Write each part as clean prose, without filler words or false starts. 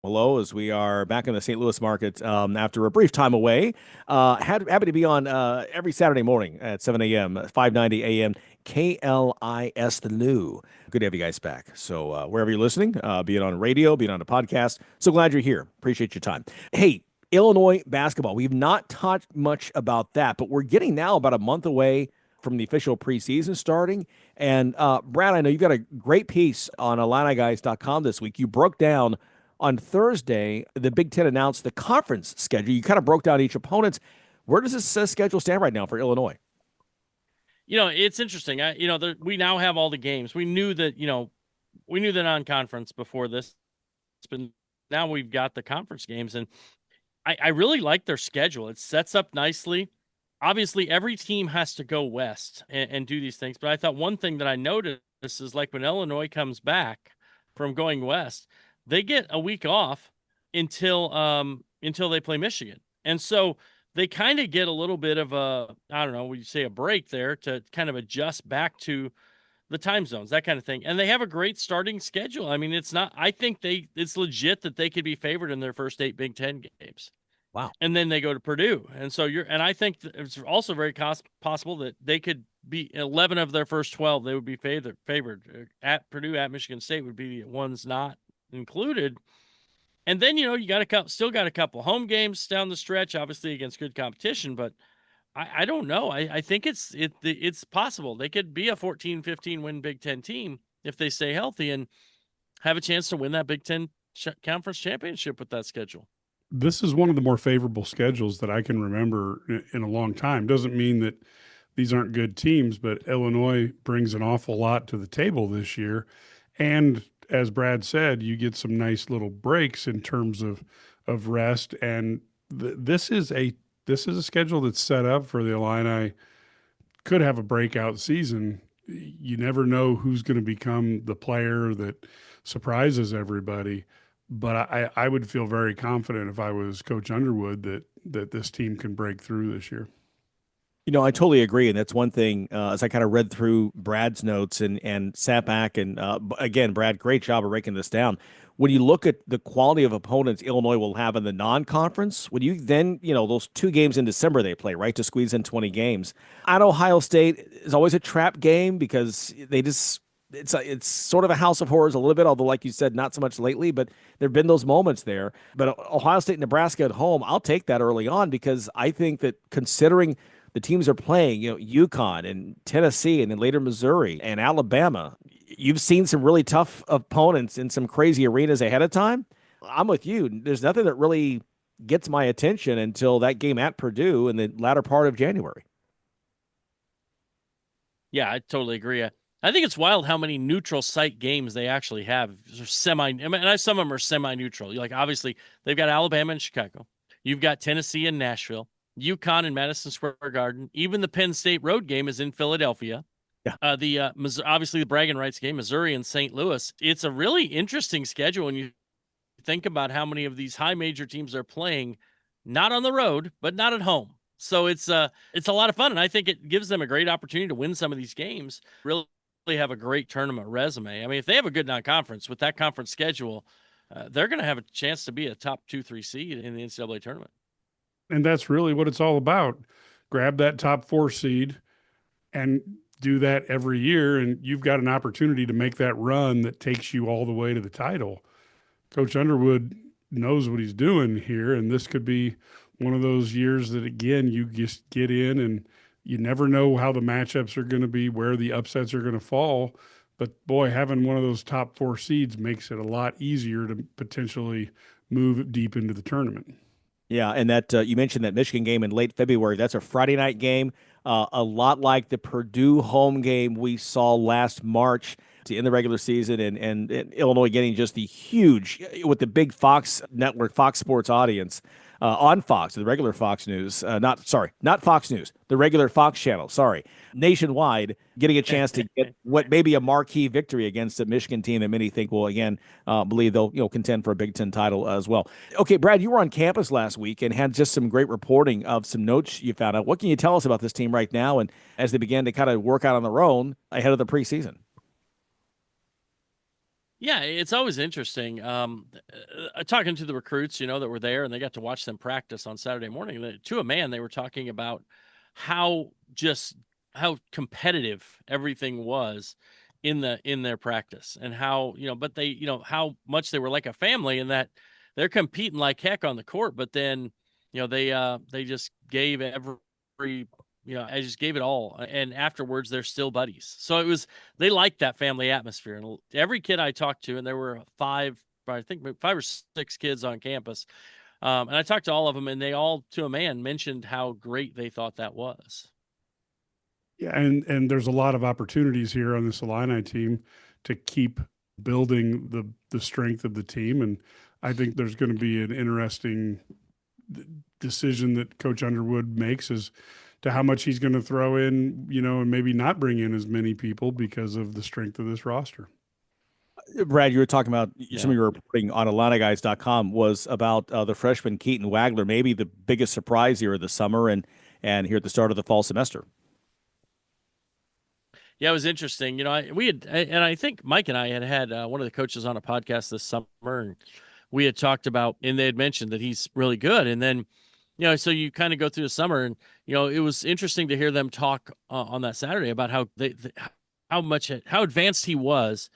Hello, as we are back in the St. Louis market after a brief time away. Happy to be on every Saturday morning at 7 a.m., 590 a.m., KLIS The New. Good to have you guys back. So wherever you're listening, be it on radio, be it on a podcast, so glad you're here. Appreciate your time. Hey, Illinois basketball. We've not talked much about that, but we're getting now about a month away from the official preseason starting. And Brad, I know you've got a great piece on IlliniGuys.com this week. You broke down on Thursday, the Big Ten announced the conference schedule. You kind of broke down each opponent's. Where does this schedule stand right now for Illinois? It's interesting. We now have all the games. We knew that, we knew the non-conference before this, but now we've got the conference games, and I really like their schedule. It sets up nicely. Obviously, every team has to go west and do these things, but I thought one thing that I noticed is like when Illinois comes back from going west, they get a week off until they play Michigan. And so they kind of get a little bit of a, I don't know, would you say a break there to kind of adjust back to the time zones, that kind of thing. And they have a great starting schedule. I mean, I think it's legit that they could be favored in their first 8 Big Ten games. Wow. And then they go to Purdue. And so and I think it's also very possible that they could be 11 of their first 12. They would be favored at Purdue, at Michigan State would be the ones not included. And then, you still got a couple home games down the stretch, obviously against good competition, but I don't know. I think it's possible. They could be a 14-15 win Big Ten team if they stay healthy and have a chance to win that Big Ten conference championship with that schedule. This is one of the more favorable schedules that I can remember in a long time. Doesn't mean that these aren't good teams, but Illinois brings an awful lot to the table this year. And as Brad said, you get some nice little breaks in terms of rest. And this is a schedule that's set up for the Illini. Could have a breakout season. You never know who's going to become the player that surprises everybody. But I would feel very confident if I was Coach Underwood that this team can break through this year. I totally agree. And that's one thing, as I kind of read through Brad's notes and sat back. And again, Brad, great job of breaking this down. When you look at the quality of opponents Illinois will have in the non-conference, when you then, those 2 games in December they play, right, to squeeze in 20 games. At Ohio State is always a trap game because it's sort of a house of horrors a little bit, although like you said, not so much lately, but there've been those moments there. But Ohio State, Nebraska at home, I'll take that early on because I think that considering the teams are playing, UConn and Tennessee and then later Missouri and Alabama, you've seen some really tough opponents in some crazy arenas ahead of time. I'm with you. There's nothing that really gets my attention until that game at Purdue in the latter part of January. Yeah, I totally agree. I think it's wild how many neutral site games they actually have. Some of them are semi-neutral. Like obviously they've got Alabama and Chicago. You've got Tennessee and Nashville, UConn and Madison Square Garden. Even the Penn State road game is in Philadelphia. Yeah. Obviously the bragging rights game, Missouri and St. Louis. It's a really interesting schedule when you think about how many of these high major teams are playing, not on the road, but not at home. So it's a lot of fun, and I think it gives them a great opportunity to win some of these games. Really have a great tournament resume. I mean, if they have a good non-conference with that conference schedule, they're going to have a chance to be a top 2-3 seed in the NCAA tournament. And that's really what it's all about. Grab that top 4 seed and do that every year, and you've got an opportunity to make that run that takes you all the way to the title. Coach Underwood knows what he's doing here, and this could be one of those years that, again, you just get in and you never know how the matchups are going to be, where the upsets are going to fall. But, boy, having one of those top 4 seeds makes it a lot easier to potentially move deep into the tournament. Yeah, and that you mentioned that Michigan game in late February. That's a Friday night game, a lot like the Purdue home game we saw last March to end the regular season, and Illinois getting just the huge, with the big Fox network, Fox Sports audience on Fox, the regular Fox News, not Fox News, the regular Fox channel, sorry, nationwide, getting a chance to get what may be a marquee victory against a Michigan team that many think will, again, believe they'll contend for a Big Ten title as well. Okay, Brad, you were on campus last week and had just some great reporting of some notes you found out. What can you tell us about this team right now and as they begin to kind of work out on their own ahead of the preseason? Yeah, it's always interesting. Talking to the recruits, that were there, and they got to watch them practice on Saturday morning. To a man, they were talking about how just how competitive everything was in their practice, and how but they how much they were like a family, and that they're competing like heck on the court. But then they just gave I just gave it all, and afterwards they're still buddies. So they liked that family atmosphere, and every kid I talked to, and there were I think 5 or 6 kids on campus, and I talked to all of them, and they all, to a man, mentioned how great they thought that was. Yeah, and there's a lot of opportunities here on this Illini team to keep building the strength of the team, and I think there's going to be an interesting decision that Coach Underwood makes as to how much he's going to throw in, and maybe not bring in as many people because of the strength of this roster. Brad, you were talking about some Yeah. of your reporting on IlliniGuys.com was about the freshman Keaton Wagler, maybe the biggest surprise here of the summer and here at the start of the fall semester. Yeah, it was interesting. I think Mike and I had one of the coaches on a podcast this summer, and we had talked about, and they had mentioned that he's really good. And then, so you kind of go through the summer, and it was interesting to hear them talk on that Saturday about how how advanced he was.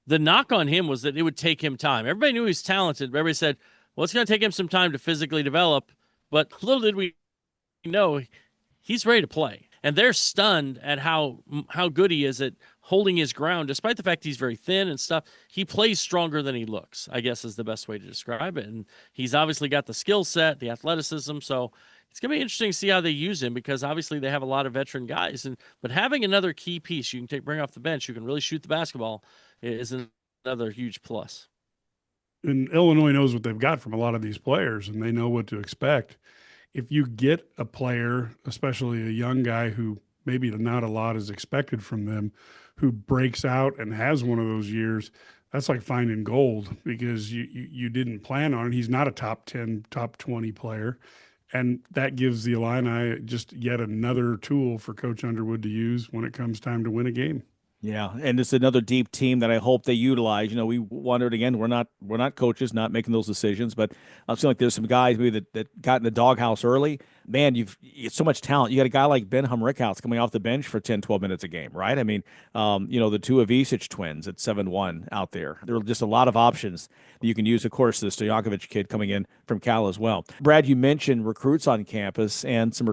The knock on him was that it would take him time. Everybody knew he was talented, but everybody said, well, it's going to take him some time to physically develop. But little did we know, he's ready to play. And they're stunned at how good he is at holding his ground, despite the fact he's very thin and stuff. He plays stronger than he looks, I guess is the best way to describe it. And he's obviously got the skill set, the athleticism. So it's going to be interesting to see how they use him, because obviously they have a lot of veteran guys. But having another key piece you can bring off the bench, who can really shoot the basketball, is another huge plus. And Illinois knows what they've got from a lot of these players, and they know what to expect. If you get a player, especially a young guy who maybe not a lot is expected from them, who breaks out and has one of those years, that's like finding gold, because you didn't plan on it. He's not a top 10, top 20 player. And that gives the Illini just yet another tool for Coach Underwood to use when it comes time to win a game. Yeah, and it's another deep team that I hope they utilize. We wondered again. We're not coaches, not making those decisions, but I feel like there's some guys maybe that got in the doghouse early. Man, it's so much talent. You got a guy like Ben Humrickhouse coming off the bench for 10, 12 minutes a game, right? I mean, the two IpsIp6Seg2 twins at 7-1 out there. There are just a lot of options that you can use. Of course, the Stojakovic kid coming in from Cal as well. Brad, you mentioned recruits on campus and some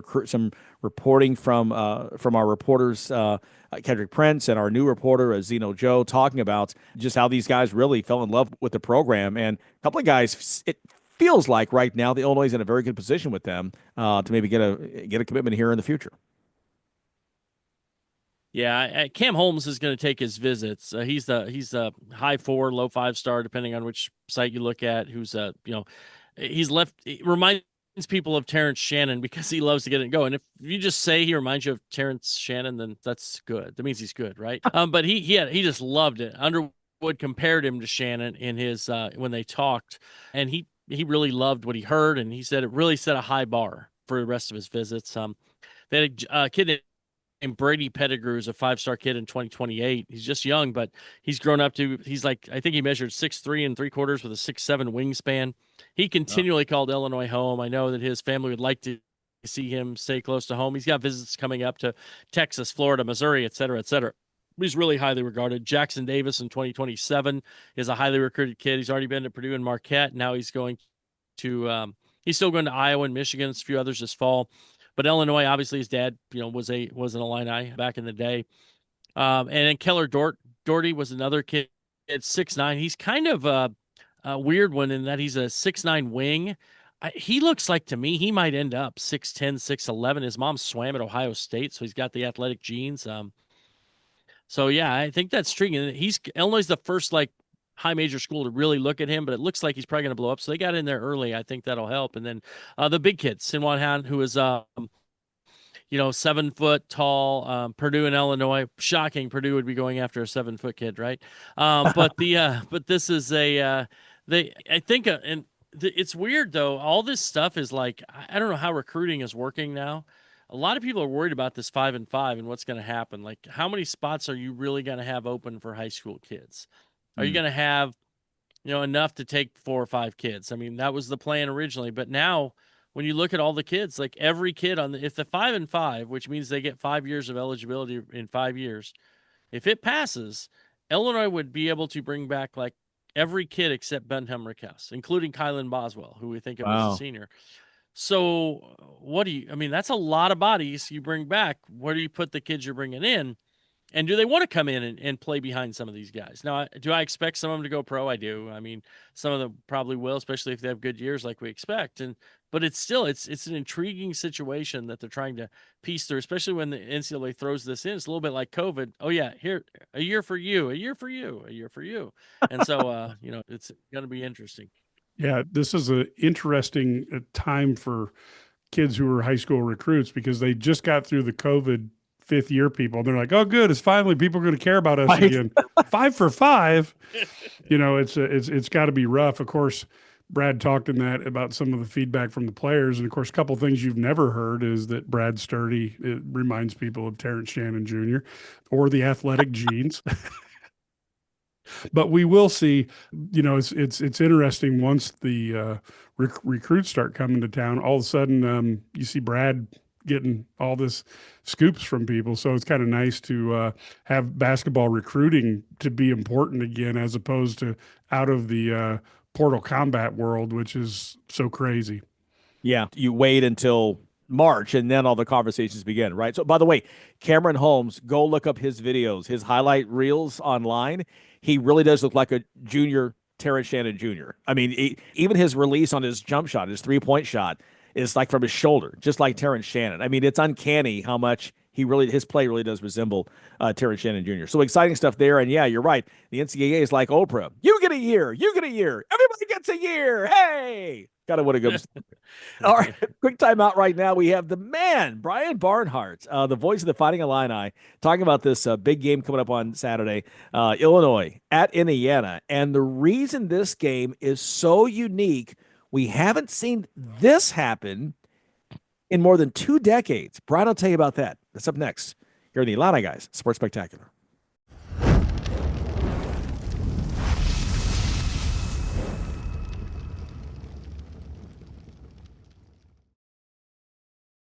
reporting from our reporters. Kendrick Prince and our new reporter, Zeno Joe, talking about just how these guys really fell in love with the program. And a couple of guys, it feels like right now, the Illinois is in a very good position with them to maybe get a commitment here in the future. Yeah, Cam Holmes is going to take his visits. He's a high 4, low 5 star, depending on which site you look at. He's left. It reminds people of Terrence Shannon because he loves to get it and go. And if you just say he reminds you of Terrence Shannon, then that's good. That means he's good, right? But he just loved it. Underwood compared him to Shannon in his when they talked, and he really loved what he heard, and he said it really set a high bar for the rest of his visits. They had a kid named Brady Pettigrew, is a 5-star kid in 2028. He's just young, but he's grown up to, he's like, I think he measured 6'3 3/4 with a 6'7 wingspan. He continually called Illinois home. I know that his family would like to see him stay close to home. He's got visits coming up to Texas, Florida, Missouri, et cetera, et cetera. He's really highly regarded. Jackson Davis in 2027 is a highly recruited kid. He's already been to Purdue and Marquette. Now he's going to, he's still going to Iowa and Michigan, a few others this fall. But Illinois, obviously, his dad, was an Illini back in the day. And then Keller Doherty was another kid at 6'9". He's kind of a weird one in that he's a 6'9 wing. He looks like, to me, he might end up 6'10", 6'11". His mom swam at Ohio State, so he's got the athletic genes. So yeah, I think that's intriguing. Illinois is the first high major school to really look at him, but it looks like he's probably going to blow up. So they got in there early. I think that'll help. And then the big kid, Sinwan Han, who is 7 foot tall, Purdue and Illinois. Shocking, Purdue would be going after a 7 foot kid, right? But this is I think, and it's weird though. All this stuff is I don't know how recruiting is working now. A lot of people are worried about this 5-5 and what's going to happen. Like, how many spots are you really going to have open for high school kids? Are you going to have, enough to take 4 or 5 kids? I mean, that was the plan originally, but now when you look at all the kids, like every kid if the 5 and 5, which means they get 5 years of eligibility in 5 years, if it passes, Illinois would be able to bring back like every kid except Bentham Rickess, including Kylan Boswell, who we think of as a senior. So that's a lot of bodies you bring back. Where do you put the kids you're bringing in? And do they want to come in and play behind some of these guys? Now, do I expect some of them to go pro? I do. I mean, some of them probably will, especially if they have good years like we expect. But it's still, it's an intriguing situation that they're trying to piece through, especially when the NCAA throws this in. It's a little bit like COVID. Oh yeah, here, a year for you, a year for you, a year for you. And so, it's going to be interesting. Yeah, this is an interesting time for kids who are high school recruits because they just got through the COVID fifth year people. They're like, oh, good. It's finally people are going to care about us again. 5 for 5. It's got to be rough. Of course, Brad talked in that about some of the feedback from the players. And of course, a couple of things you've never heard is that Brad Sturdy, it reminds people of Terrence Shannon Jr. or the athletic genes. But we will see, it's interesting once the recruits start coming to town, all of a sudden you see Brad getting all this scoops from people. So it's kind of nice to have basketball recruiting to be important again, as opposed to out of the Portal Combat world, which is so crazy. Yeah, you wait until March and then all the conversations begin, right? So by the way, Cameron Holmes, go look up his videos, his highlight reels online. He really does look like a junior Terrence Shannon Jr. I mean, even his release on his jump shot, his 3-point shot, is like from his shoulder, just like Terrence Shannon. I mean, it's uncanny how much his play really does resemble Terrence Shannon Jr. So exciting stuff there. And yeah, you're right. The NCAA is like Oprah. You get a year. You get a year. Everybody gets a year. Hey, kind of what it goes. All right, quick timeout right now. We have the man, Brian Barnhart, the voice of the Fighting Illini, talking about this big game coming up on Saturday, Illinois at Indiana. And the reason this game is so unique, we haven't seen this happen in more than 2 decades. Brian will tell you about that. That's up next here in the Illini Guys Sports Spectacular.